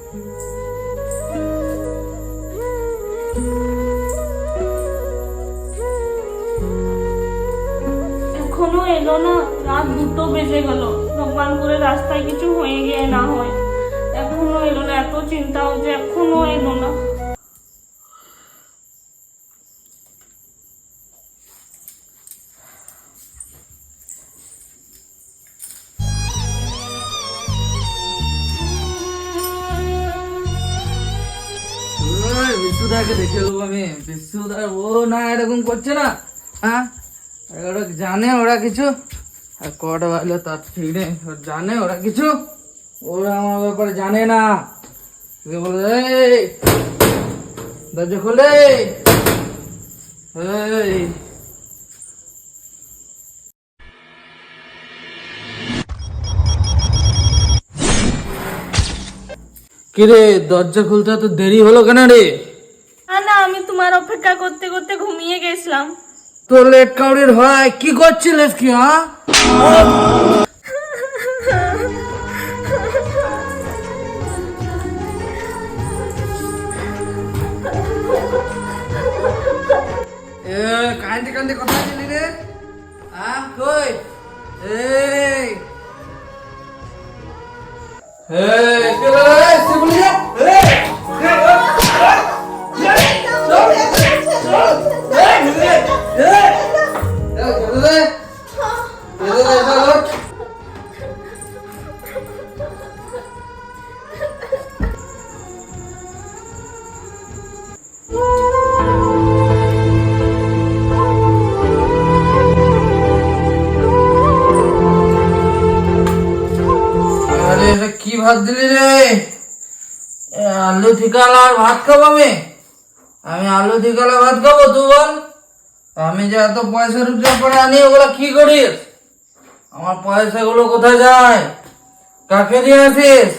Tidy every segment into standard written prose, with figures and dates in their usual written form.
এখনো এলো না, রাত 2টো বেজে গেল। ভগবান করে রাস্তায় কিছু হয়ে গিয়ে না হয়। এখনো এলো না, এত চিন্তা হচ্ছে, এখনো এলো না। বিশুদাকে দেখে দেবো আমি। বিশুদা ও না এরকম করছে না। হ্যাঁ, ওরা জানে ওরা কিছু, আর কটা বাজলে তার ঠিক নেই। জানে ওরা কিছু, ওরা আমার ব্যাপারে জানে না। বলে দরজা খোলে। কিরে, দরজা খুলতে তো দেরি হলো কেন রে? না, আমি তোমার অপেক্ষা করতে করতে ঘুমিয়ে গেছিলাম। তো লেট কাউরির হয়, কি করছিলিস কি? হ্যাঁ, কান্দে কান্দে কথা ছিলি রে? হ্যাঁ, কই? এই কে রে? শিবলি রে? কি ভাত দিলি রে? আলু ঠিকালা আর ভাত খাবো আমি? আলু ঠিকালা ভাত খাবো? তুই বল। আমি যে এত পয়সা রোজগার করে আনি, ওগুলো কি করিস? আমার পয়সাগুলো কোথায় যায়? কাকে দিয়ে আসিস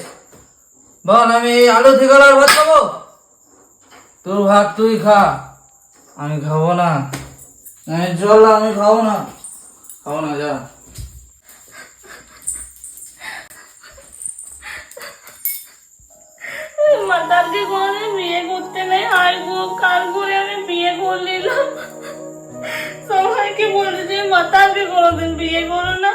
বল? আমি এই আলু ঠিকালা আর ভাত খাবো? তোর ভাত তুই খা, আমি খাবো না। চল, আমি খাবো না, খাবো না, যা। মাতালকে কোনোদিন বিয়ে করতে নেই। হাই গো, কাল করে আমি বিয়ে করে নিলাম। সবাইকে বলে যে মাতালকে কোনোদিন বিয়ে করো না।